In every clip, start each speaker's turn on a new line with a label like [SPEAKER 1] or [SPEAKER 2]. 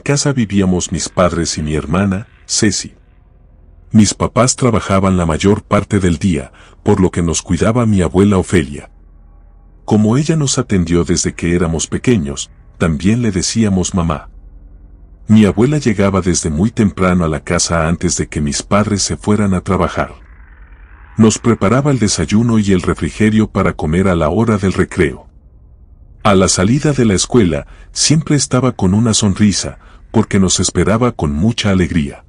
[SPEAKER 1] casa vivíamos mis padres y mi hermana, Ceci. Mis papás trabajaban la mayor parte del día, por lo que nos cuidaba mi abuela Ofelia. Como ella nos atendió desde que éramos pequeños, también le decíamos mamá. Mi abuela llegaba desde muy temprano a la casa antes de que mis padres se fueran a trabajar. Nos preparaba el desayuno y el refrigerio para comer a la hora del recreo. A la salida de la escuela, siempre estaba con una sonrisa, porque nos esperaba con mucha alegría.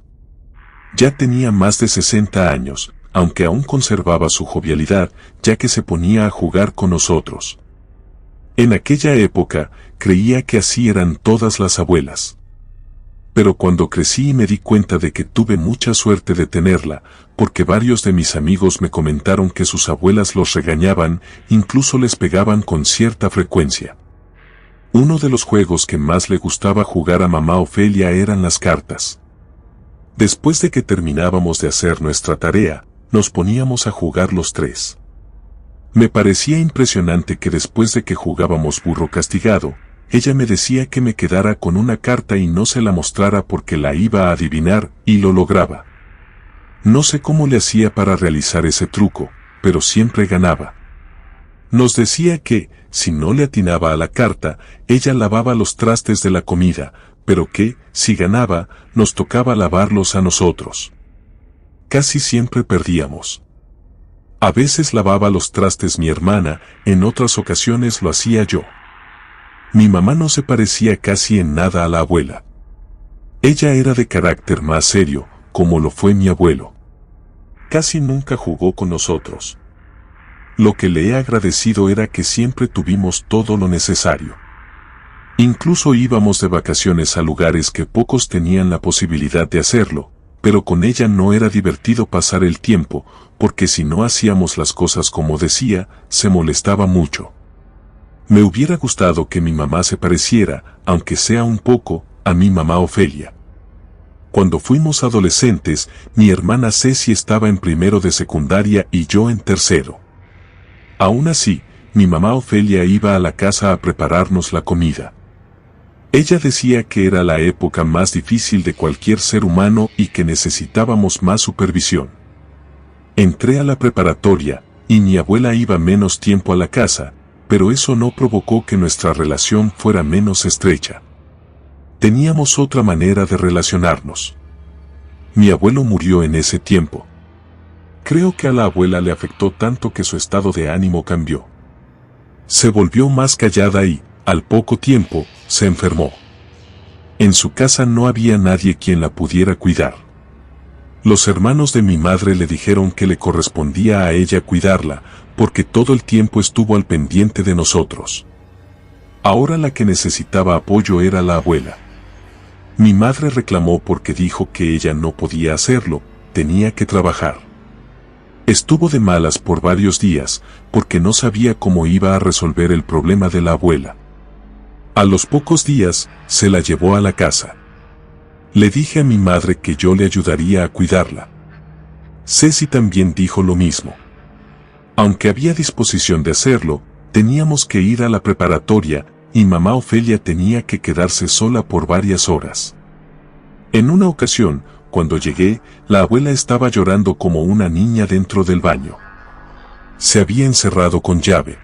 [SPEAKER 1] Ya tenía más de 60 años, aunque aún conservaba su jovialidad, ya que se ponía a jugar con nosotros. En aquella época, creía que así eran todas las abuelas. Pero cuando crecí y me di cuenta de que tuve mucha suerte de tenerla, porque varios de mis amigos me comentaron que sus abuelas los regañaban, incluso les pegaban con cierta frecuencia. Uno de los juegos que más le gustaba jugar a mamá Ofelia eran las cartas. Después de que terminábamos de hacer nuestra tarea, nos poníamos a jugar los tres. Me parecía impresionante que después de que jugábamos burro castigado, ella me decía que me quedara con una carta y no se la mostrara porque la iba a adivinar, y lo lograba. No sé cómo le hacía para realizar ese truco, pero siempre ganaba. Nos decía que, si no le atinaba a la carta, ella lavaba los trastes de la comida, pero que, si ganaba, nos tocaba lavarlos a nosotros. Casi siempre perdíamos. A veces lavaba los trastes mi hermana, en otras ocasiones lo hacía yo. Mi mamá no se parecía casi en nada a la abuela. Ella era de carácter más serio, como lo fue mi abuelo. Casi nunca jugó con nosotros. Lo que le he agradecido era que siempre tuvimos todo lo necesario. Incluso íbamos de vacaciones a lugares que pocos tenían la posibilidad de hacerlo, pero con ella no era divertido pasar el tiempo, porque si no hacíamos las cosas como decía, se molestaba mucho. Me hubiera gustado que mi mamá se pareciera, aunque sea un poco, a mi mamá Ofelia. Cuando fuimos adolescentes, mi hermana Ceci estaba en primero de secundaria y yo en tercero. Aún así, mi mamá Ofelia iba a la casa a prepararnos la comida. Ella decía que era la época más difícil de cualquier ser humano y que necesitábamos más supervisión. Entré a la preparatoria, y mi abuela iba menos tiempo a la casa, pero eso no provocó que nuestra relación fuera menos estrecha. Teníamos otra manera de relacionarnos. Mi abuelo murió en ese tiempo. Creo que a la abuela le afectó tanto que su estado de ánimo cambió. Se volvió más callada y, al poco tiempo, se enfermó. En su casa no había nadie quien la pudiera cuidar. Los hermanos de mi madre le dijeron que le correspondía a ella cuidarla, porque todo el tiempo estuvo al pendiente de nosotros. Ahora la que necesitaba apoyo era la abuela. Mi madre reclamó porque dijo que ella no podía hacerlo, tenía que trabajar. Estuvo de malas por varios días, porque no sabía cómo iba a resolver el problema de la abuela. A los pocos días, se la llevó a la casa. Le dije a mi madre que yo le ayudaría a cuidarla. Ceci también dijo lo mismo. Aunque había disposición de hacerlo, teníamos que ir a la preparatoria, y mamá Ofelia tenía que quedarse sola por varias horas. En una ocasión, cuando llegué, la abuela estaba llorando como una niña dentro del baño. Se había encerrado con llave.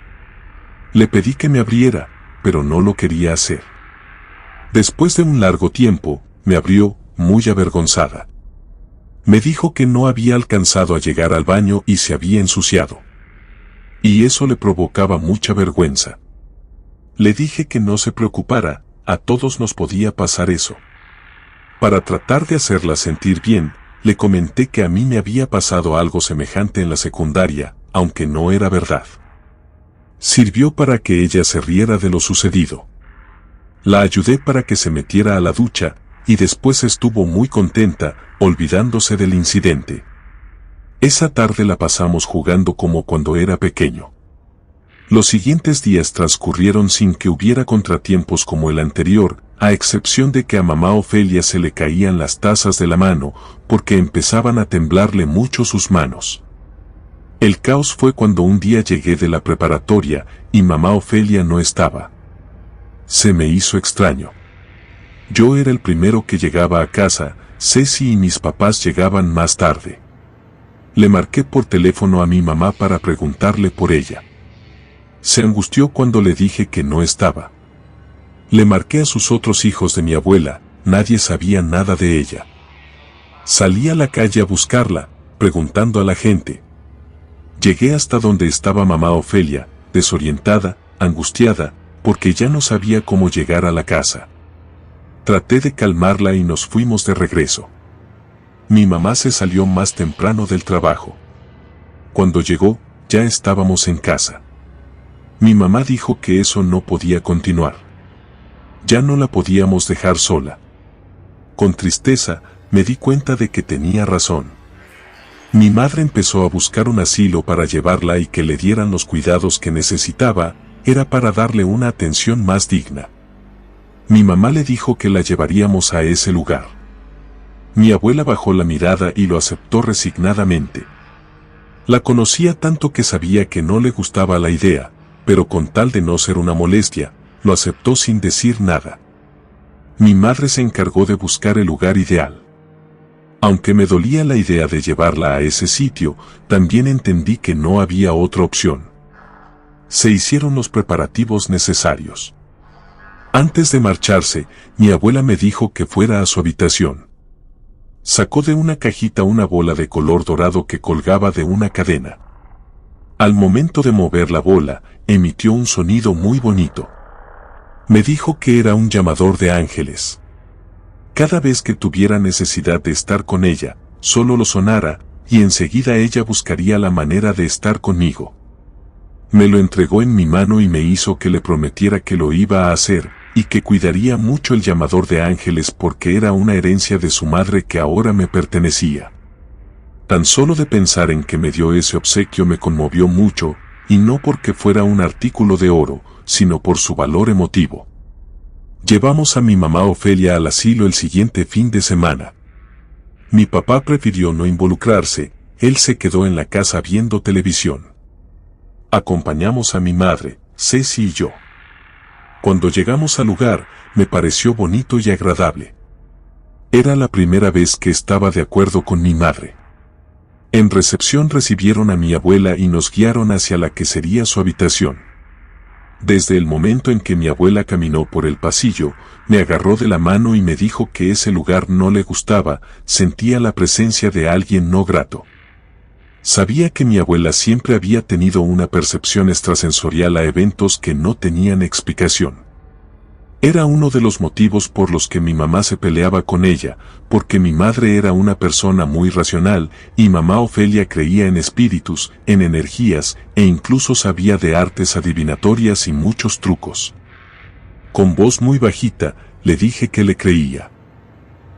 [SPEAKER 1] Le pedí que me abriera, pero no lo quería hacer. Después de un largo tiempo, me abrió, muy avergonzada. Me dijo que no había alcanzado a llegar al baño y se había ensuciado. Y eso le provocaba mucha vergüenza. Le dije que no se preocupara, a todos nos podía pasar eso. Para tratar de hacerla sentir bien, le comenté que a mí me había pasado algo semejante en la secundaria, aunque no era verdad. Sirvió para que ella se riera de lo sucedido. La ayudé para que se metiera a la ducha, y después estuvo muy contenta, olvidándose del incidente. Esa tarde la pasamos jugando como cuando era pequeño. Los siguientes días transcurrieron sin que hubiera contratiempos como el anterior, a excepción de que a mamá Ofelia se le caían las tazas de la mano, porque empezaban a temblarle mucho sus manos. El caos fue cuando un día llegué de la preparatoria, y mamá Ofelia no estaba. Se me hizo extraño. Yo era el primero que llegaba a casa, Ceci y mis papás llegaban más tarde. Le marqué por teléfono a mi mamá para preguntarle por ella. Se angustió cuando le dije que no estaba. Le marqué a sus otros hijos de mi abuela, nadie sabía nada de ella. Salí a la calle a buscarla, preguntando a la gente. Llegué hasta donde estaba mamá Ofelia, desorientada, angustiada, porque ya no sabía cómo llegar a la casa. Traté de calmarla y nos fuimos de regreso. Mi mamá se salió más temprano del trabajo. Cuando llegó, ya estábamos en casa. Mi mamá dijo que eso no podía continuar. Ya no la podíamos dejar sola. Con tristeza, me di cuenta de que tenía razón. Mi madre empezó a buscar un asilo para llevarla y que le dieran los cuidados que necesitaba, era para darle una atención más digna. Mi mamá le dijo que la llevaríamos a ese lugar. Mi abuela bajó la mirada y lo aceptó resignadamente. La conocía tanto que sabía que no le gustaba la idea, pero con tal de no ser una molestia, lo aceptó sin decir nada. Mi madre se encargó de buscar el lugar ideal. Aunque me dolía la idea de llevarla a ese sitio, también entendí que no había otra opción. Se hicieron los preparativos necesarios. Antes de marcharse, mi abuela me dijo que fuera a su habitación. Sacó de una cajita una bola de color dorado que colgaba de una cadena. Al momento de mover la bola, emitió un sonido muy bonito. Me dijo que era un llamador de ángeles. Cada vez que tuviera necesidad de estar con ella, solo lo sonara, y enseguida ella buscaría la manera de estar conmigo. Me lo entregó en mi mano y me hizo que le prometiera que lo iba a hacer, y que cuidaría mucho el llamador de ángeles porque era una herencia de su madre que ahora me pertenecía. Tan solo de pensar en que me dio ese obsequio me conmovió mucho, y no porque fuera un artículo de oro, sino por su valor emotivo. Llevamos a mi mamá Ofelia al asilo el siguiente fin de semana. Mi papá prefirió no involucrarse, él se quedó en la casa viendo televisión. Acompañamos a mi madre, Ceci y yo. Cuando llegamos al lugar, me pareció bonito y agradable. Era la primera vez que estaba de acuerdo con mi madre. En recepción recibieron a mi abuela y nos guiaron hacia la que sería su habitación. Desde el momento en que mi abuela caminó por el pasillo, me agarró de la mano y me dijo que ese lugar no le gustaba, sentía la presencia de alguien no grato. Sabía que mi abuela siempre había tenido una percepción extrasensorial a eventos que no tenían explicación. Era uno de los motivos por los que mi mamá se peleaba con ella, porque mi madre era una persona muy racional, y mamá Ofelia creía en espíritus, en energías, e incluso sabía de artes adivinatorias y muchos trucos. Con voz muy bajita, le dije que le creía.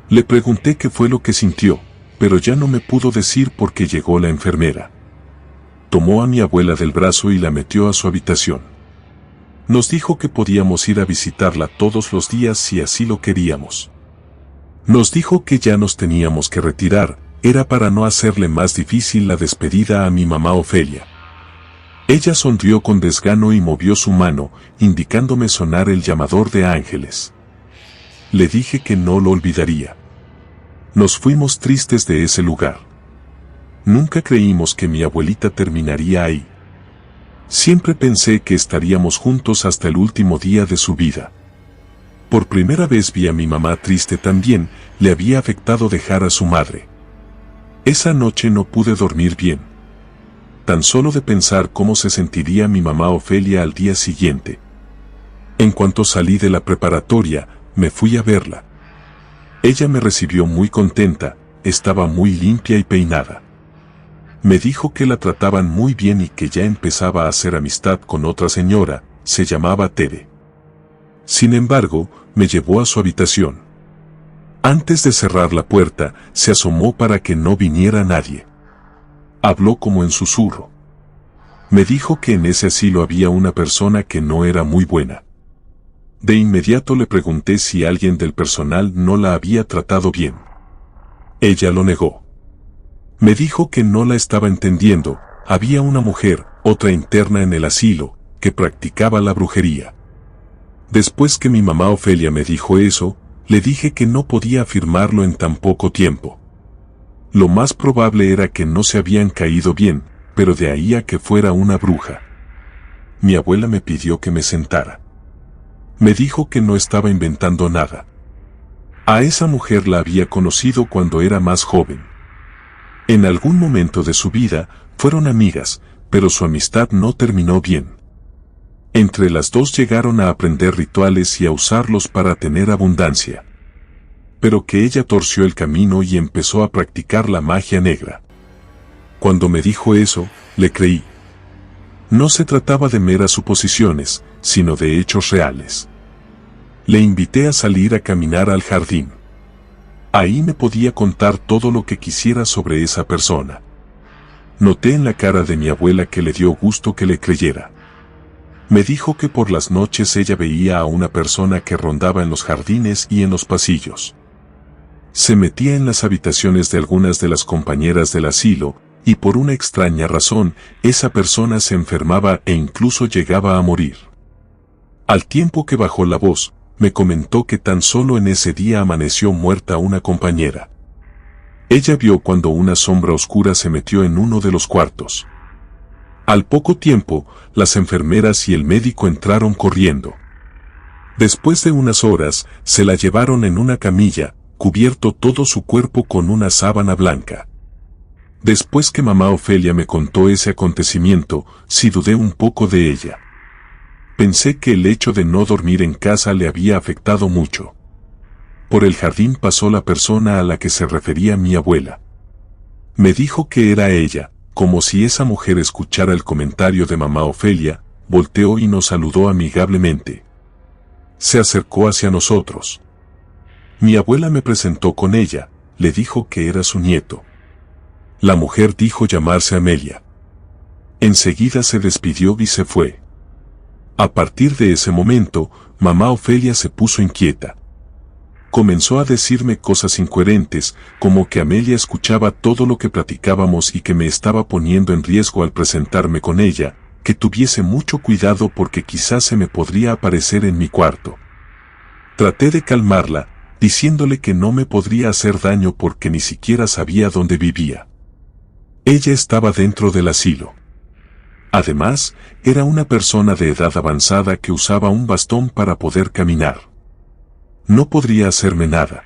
[SPEAKER 1] Le pregunté qué fue lo que sintió, pero ya no me pudo decir porque llegó la enfermera. Tomó a mi abuela del brazo y la metió a su habitación. Nos dijo que podíamos ir a visitarla todos los días si así lo queríamos. Nos dijo que ya nos teníamos que retirar, era para no hacerle más difícil la despedida a mi mamá Ofelia. Ella sonrió con desgano y movió su mano, indicándome sonar el llamador de ángeles. Le dije que no lo olvidaría. Nos fuimos tristes de ese lugar. Nunca creímos que mi abuelita terminaría ahí. Siempre pensé que estaríamos juntos hasta el último día de su vida. Por primera vez vi a mi mamá triste también, le había afectado dejar a su madre. Esa noche no pude dormir bien. Tan solo de pensar cómo se sentiría mi mamá Ofelia al día siguiente. En cuanto salí de la preparatoria, me fui a verla. Ella me recibió muy contenta, estaba muy limpia y peinada. Me dijo que la trataban muy bien y que ya empezaba a hacer amistad con otra señora, se llamaba Tere. Sin embargo, me llevó a su habitación. Antes de cerrar la puerta, se asomó para que no viniera nadie. Habló como en susurro. Me dijo que en ese asilo había una persona que no era muy buena. De inmediato le pregunté si alguien del personal no la había tratado bien. Ella lo negó. Me dijo que no la estaba entendiendo, había una mujer, otra interna en el asilo, que practicaba la brujería. Después que mi mamá Ofelia me dijo eso, Le dije que no podía afirmarlo en tan poco tiempo. Lo más probable era que no se habían caído bien, pero de ahí a que fuera una bruja. Mi abuela me pidió que me sentara. Me dijo que no estaba inventando nada. A esa mujer la había conocido cuando era más joven. En algún momento de su vida, fueron amigas, pero su amistad no terminó bien. Entre las dos llegaron a aprender rituales y a usarlos para tener abundancia. Pero que ella torció el camino y empezó a practicar la magia negra. Cuando me dijo eso, le creí. No se trataba de meras suposiciones, sino de hechos reales. Le invité a salir a caminar al jardín. Ahí me podía contar todo lo que quisiera sobre esa persona. Noté en la cara de mi abuela que le dio gusto que le creyera. Me dijo que por las noches ella veía a una persona que rondaba en los jardines y en los pasillos. Se metía en las habitaciones de algunas de las compañeras del asilo, y por una extraña razón, esa persona se enfermaba e incluso llegaba a morir. Al tiempo que bajó la voz, me comentó que tan solo en ese día amaneció muerta una compañera. Ella vio cuando una sombra oscura se metió en uno de los cuartos. Al poco tiempo, las enfermeras y el médico entraron corriendo. Después de unas horas, se la llevaron en una camilla, cubierto todo su cuerpo con una sábana blanca. Después que mamá Ofelia me contó ese acontecimiento, sí dudé un poco de ella. Pensé que el hecho de no dormir en casa le había afectado mucho. Por el jardín pasó la persona a la que se refería mi abuela. Me dijo que era ella, como si esa mujer escuchara el comentario de mamá Ofelia, volteó y nos saludó amigablemente. Se acercó hacia nosotros. Mi abuela me presentó con ella, le dijo que era su nieto. La mujer dijo llamarse Amelia. Enseguida se despidió y se fue. A partir de ese momento, mamá Ofelia se puso inquieta. Comenzó a decirme cosas incoherentes, como que Amelia escuchaba todo lo que platicábamos y que me estaba poniendo en riesgo al presentarme con ella, que tuviese mucho cuidado porque quizás se me podría aparecer en mi cuarto. Traté de calmarla, diciéndole que no me podría hacer daño porque ni siquiera sabía dónde vivía. Ella estaba dentro del asilo. Además, era una persona de edad avanzada que usaba un bastón para poder caminar. No podría hacerme nada.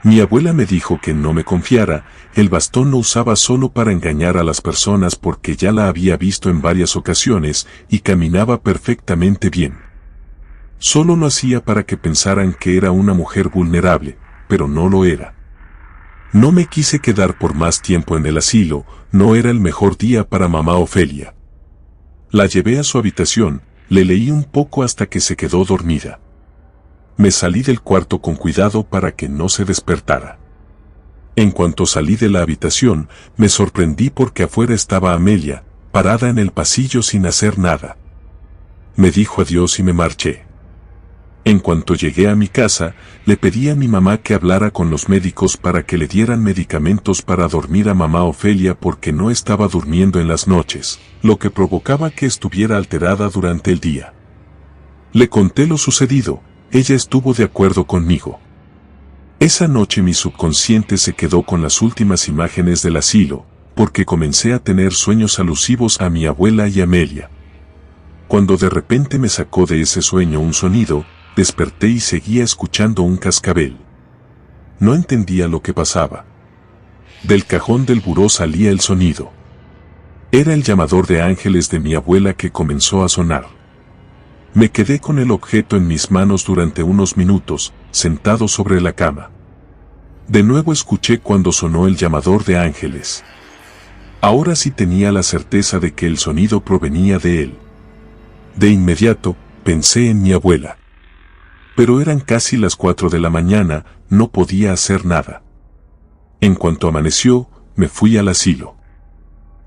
[SPEAKER 1] Mi abuela me dijo que no me confiara, el bastón lo usaba solo para engañar a las personas porque ya la había visto en varias ocasiones y caminaba perfectamente bien. Solo lo hacía para que pensaran que era una mujer vulnerable, pero no lo era. No me quise quedar por más tiempo en el asilo, no era el mejor día para mamá Ofelia. La llevé a su habitación, le leí un poco hasta que se quedó dormida. Me salí del cuarto con cuidado para que no se despertara. En cuanto salí de la habitación, me sorprendí porque afuera estaba Amelia, parada en el pasillo sin hacer nada. Me dijo adiós y me marché. En cuanto llegué a mi casa, le pedí a mi mamá que hablara con los médicos para que le dieran medicamentos para dormir a mamá Ofelia porque no estaba durmiendo en las noches, lo que provocaba que estuviera alterada durante el día. Le conté lo sucedido, ella estuvo de acuerdo conmigo. Esa noche mi subconsciente se quedó con las últimas imágenes del asilo, porque comencé a tener sueños alusivos a mi abuela y Amelia. Cuando de repente me sacó de ese sueño un sonido, desperté y seguía escuchando un cascabel. No entendía lo que pasaba. Del cajón del buró salía el sonido. Era el llamador de ángeles de mi abuela que comenzó a sonar. Me quedé con el objeto en mis manos durante unos minutos, sentado sobre la cama. De nuevo escuché cuando sonó el llamador de ángeles. Ahora sí tenía la certeza de que el sonido provenía de él. De inmediato, pensé en mi abuela. Pero eran casi las 4 de la mañana, no podía hacer nada. En cuanto amaneció, me fui al asilo.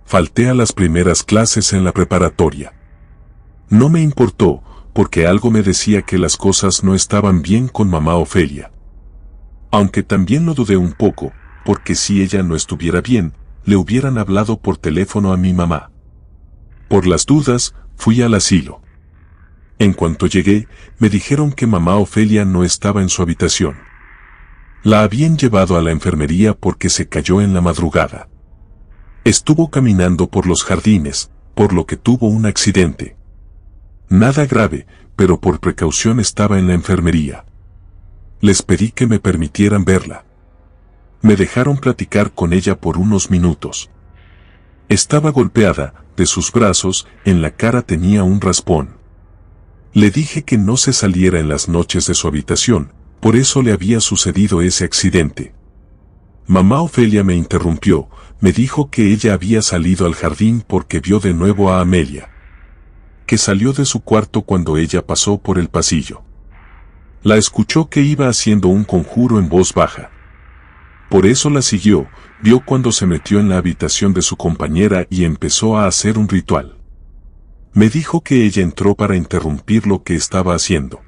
[SPEAKER 1] Falté a las primeras clases en la preparatoria. No me importó, porque algo me decía que las cosas no estaban bien con mamá Ofelia. Aunque también lo dudé un poco, porque si ella no estuviera bien, le hubieran hablado por teléfono a mi mamá. Por las dudas, fui al asilo. En cuanto llegué, me dijeron que mamá Ofelia no estaba en su habitación. La habían llevado a la enfermería porque se cayó en la madrugada. Estuvo caminando por los jardines, por lo que tuvo un accidente. Nada grave, pero por precaución estaba en la enfermería. Les pedí que me permitieran verla. Me dejaron platicar con ella por unos minutos. Estaba golpeada, de sus brazos, en la cara tenía un raspón. Le dije que no se saliera en las noches de su habitación, por eso le había sucedido ese accidente. Mamá Ofelia me interrumpió, me dijo que ella había salido al jardín porque vio de nuevo a Amelia, que salió de su cuarto cuando ella pasó por el pasillo. La escuchó que iba haciendo un conjuro en voz baja. Por eso la siguió, vio cuando se metió en la habitación de su compañera y empezó a hacer un ritual. Me dijo que ella entró para interrumpir lo que estaba haciendo.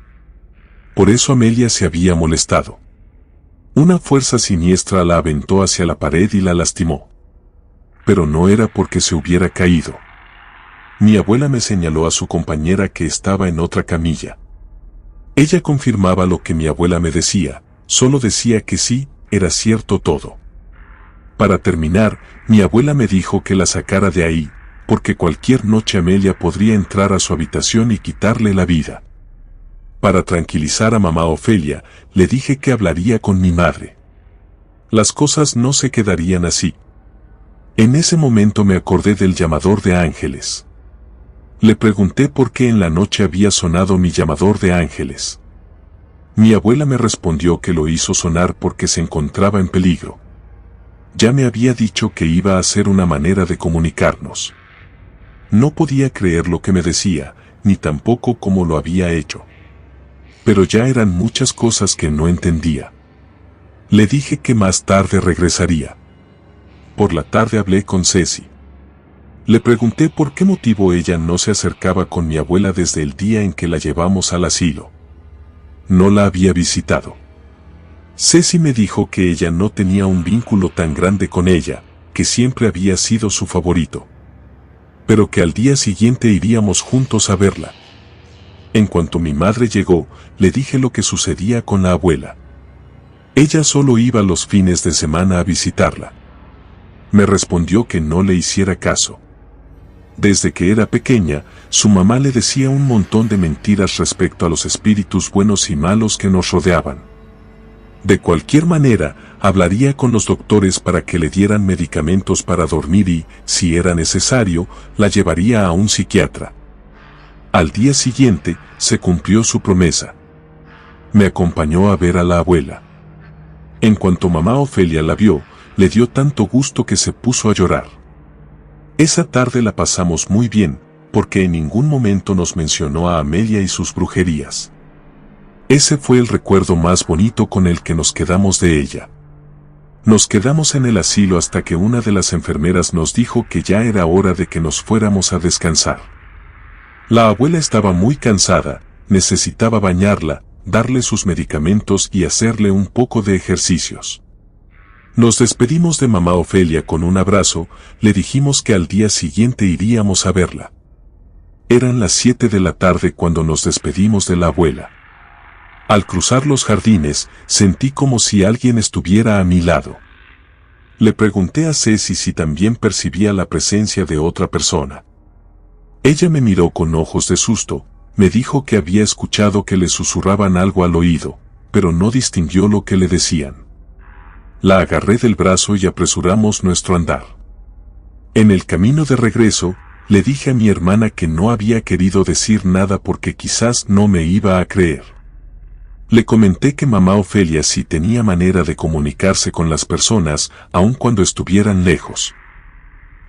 [SPEAKER 1] Por eso Amelia se había molestado. Una fuerza siniestra la aventó hacia la pared y la lastimó. Pero no era porque se hubiera caído. Mi abuela me señaló a su compañera que estaba en otra camilla. Ella confirmaba lo que mi abuela me decía, solo decía que sí, era cierto todo. Para terminar, mi abuela me dijo que la sacara de ahí, porque cualquier noche Amelia podría entrar a su habitación y quitarle la vida. Para tranquilizar a mamá Ofelia, le dije que hablaría con mi madre. Las cosas no se quedarían así. En ese momento me acordé del llamador de ángeles. Le pregunté por qué en la noche había sonado mi llamador de ángeles. Mi abuela me respondió que lo hizo sonar porque se encontraba en peligro. Ya me había dicho que iba a ser una manera de comunicarnos. No podía creer lo que me decía, ni tampoco cómo lo había hecho. Pero ya eran muchas cosas que no entendía. Le dije que más tarde regresaría. Por la tarde hablé con Ceci. Le pregunté por qué motivo ella no se acercaba con mi abuela desde el día en que la llevamos al asilo. No la había visitado. Ceci me dijo que ella no tenía un vínculo tan grande con ella, que siempre había sido su favorito. Pero que al día siguiente iríamos juntos a verla. En cuanto mi madre llegó, le dije lo que sucedía con la abuela. Ella solo iba los fines de semana a visitarla. Me respondió que no le hiciera caso. Desde que era pequeña, su mamá le decía un montón de mentiras respecto a los espíritus buenos y malos que nos rodeaban. De cualquier manera, hablaría con los doctores para que le dieran medicamentos para dormir y, si era necesario, la llevaría a un psiquiatra. Al día siguiente, se cumplió su promesa. Me acompañó a ver a la abuela. En cuanto mamá Ofelia la vio, le dio tanto gusto que se puso a llorar. Esa tarde la pasamos muy bien, porque en ningún momento nos mencionó a Amelia y sus brujerías. Ese fue el recuerdo más bonito con el que nos quedamos de ella. Nos quedamos en el asilo hasta que una de las enfermeras nos dijo que ya era hora de que nos fuéramos a descansar. La abuela estaba muy cansada, necesitaba bañarla, darle sus medicamentos y hacerle un poco de ejercicios. Nos despedimos de mamá Ofelia con un abrazo, le dijimos que al día siguiente iríamos a verla. Eran las 7 de la tarde cuando nos despedimos de la abuela. Al cruzar los jardines, sentí como si alguien estuviera a mi lado. Le pregunté a Ceci si también percibía la presencia de otra persona. Ella me miró con ojos de susto, me dijo que había escuchado que le susurraban algo al oído, pero no distinguió lo que le decían. La agarré del brazo y apresuramos nuestro andar. En el camino de regreso, le dije a mi hermana que no había querido decir nada porque quizás no me iba a creer. Le comenté que mamá Ofelia sí tenía manera de comunicarse con las personas, aun cuando estuvieran lejos.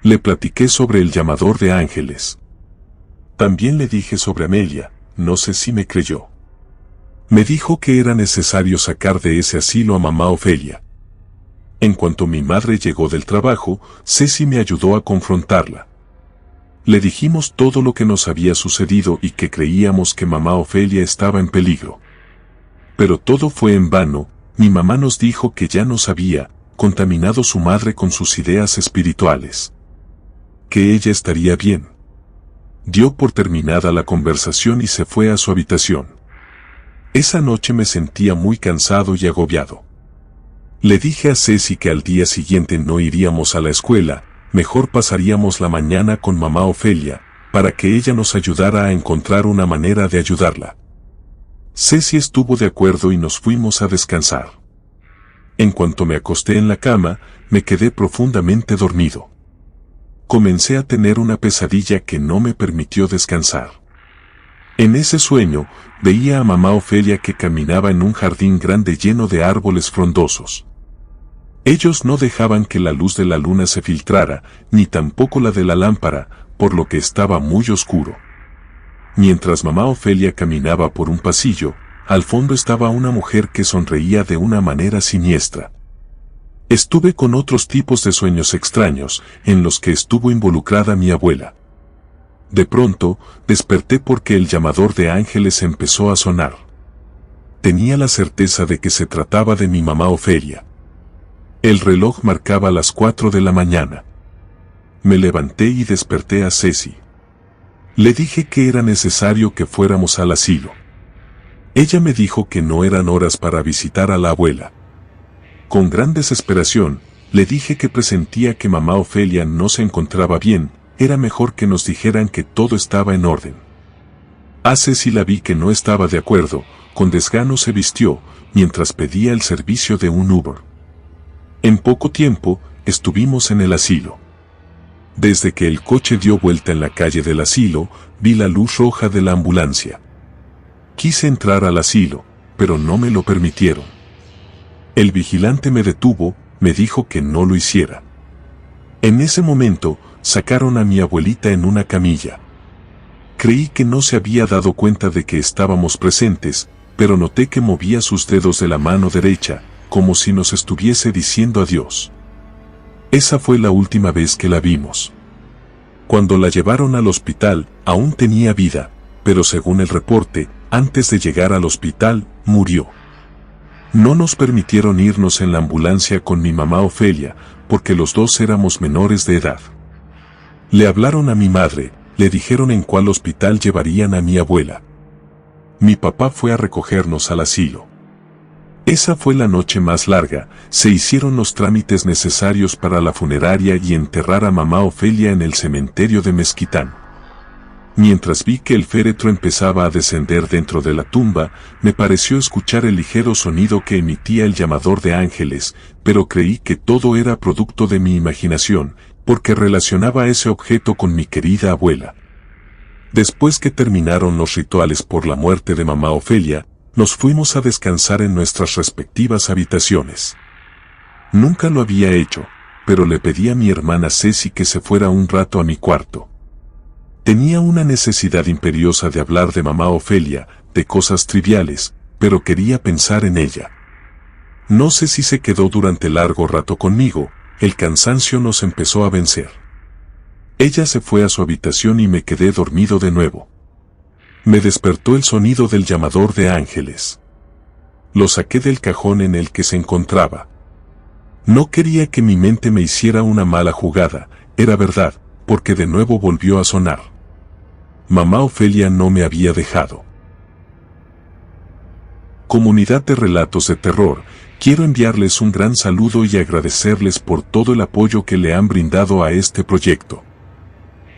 [SPEAKER 1] Le platiqué sobre el llamador de ángeles. También le dije sobre Amelia, no sé si me creyó. Me dijo que era necesario sacar de ese asilo a mamá Ofelia. En cuanto mi madre llegó del trabajo, Ceci me ayudó a confrontarla. Le dijimos todo lo que nos había sucedido y que creíamos que mamá Ofelia estaba en peligro. Pero todo fue en vano, mi mamá nos dijo que ya nos había contaminado su madre con sus ideas espirituales. Que ella estaría bien. Dio por terminada la conversación y se fue a su habitación. Esa noche me sentía muy cansado y agobiado. Le dije a Ceci que al día siguiente no iríamos a la escuela, mejor pasaríamos la mañana con mamá Ofelia, para que ella nos ayudara a encontrar una manera de ayudarla. Ceci estuvo de acuerdo y nos fuimos a descansar. En cuanto me acosté en la cama, me quedé profundamente dormido. Comencé a tener una pesadilla que no me permitió descansar. En ese sueño, veía a mamá Ofelia que caminaba en un jardín grande lleno de árboles frondosos. Ellos no dejaban que la luz de la luna se filtrara, ni tampoco la de la lámpara, por lo que estaba muy oscuro. Mientras mamá Ofelia caminaba por un pasillo, al fondo estaba una mujer que sonreía de una manera siniestra. Estuve con otros tipos de sueños extraños, en los que estuvo involucrada mi abuela. De pronto, desperté porque el llamador de ángeles empezó a sonar. Tenía la certeza de que se trataba de mi mamá Ofelia. El reloj marcaba las 4 de la mañana. Me levanté y desperté a Ceci. Le dije que era necesario que fuéramos al asilo. Ella me dijo que no eran horas para visitar a la abuela. Con gran desesperación, le dije que presentía que mamá Ofelia no se encontraba bien, era mejor que nos dijeran que todo estaba en orden. A Ceci la vi que no estaba de acuerdo, con desgano se vistió, mientras pedía el servicio de un Uber. En poco tiempo, estuvimos en el asilo. Desde que el coche dio vuelta en la calle del asilo, vi la luz roja de la ambulancia. Quise entrar al asilo, pero no me lo permitieron. El vigilante me detuvo, me dijo que no lo hiciera. En ese momento, sacaron a mi abuelita en una camilla. Creí que no se había dado cuenta de que estábamos presentes, pero noté que movía sus dedos de la mano derecha, como si nos estuviese diciendo adiós. Esa fue la última vez que la vimos. Cuando la llevaron al hospital, aún tenía vida, pero según el reporte, antes de llegar al hospital, murió. No nos permitieron irnos en la ambulancia con mi mamá Ofelia, porque los dos éramos menores de edad. Le hablaron a mi madre, le dijeron en cuál hospital llevarían a mi abuela. Mi papá fue a recogernos al asilo. Esa fue la noche más larga, se hicieron los trámites necesarios para la funeraria y enterrar a mamá Ofelia en el cementerio de Mezquitán. Mientras vi que el féretro empezaba a descender dentro de la tumba, me pareció escuchar el ligero sonido que emitía el llamador de ángeles, pero creí que todo era producto de mi imaginación, porque relacionaba ese objeto con mi querida abuela. Después que terminaron los rituales por la muerte de mamá Ofelia, nos fuimos a descansar en nuestras respectivas habitaciones. Nunca lo había hecho, pero le pedí a mi hermana Ceci que se fuera un rato a mi cuarto. Tenía una necesidad imperiosa de hablar de mamá Ofelia, de cosas triviales, pero quería pensar en ella. No sé si se quedó durante largo rato conmigo, el cansancio nos empezó a vencer. Ella se fue a su habitación y me quedé dormido de nuevo. Me despertó el sonido del llamador de ángeles. Lo saqué del cajón en el que se encontraba. No quería que mi mente me hiciera una mala jugada, era verdad, porque de nuevo volvió a sonar. Mamá Ofelia no me había dejado. Comunidad de relatos de terror, quiero enviarles un gran saludo y agradecerles por todo el apoyo que le han brindado a este proyecto.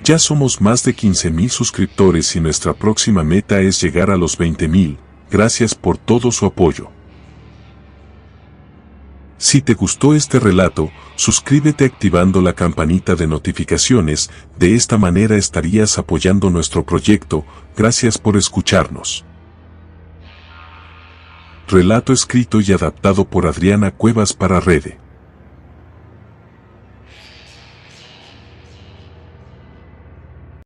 [SPEAKER 1] Ya somos más de 15,000 suscriptores y nuestra próxima meta es llegar a los 20,000, gracias por todo su apoyo. Si te gustó este relato, suscríbete activando la campanita de notificaciones, de esta manera estarías apoyando nuestro proyecto, gracias por escucharnos. Relato escrito y adaptado por Adriana Cuevas para Rede.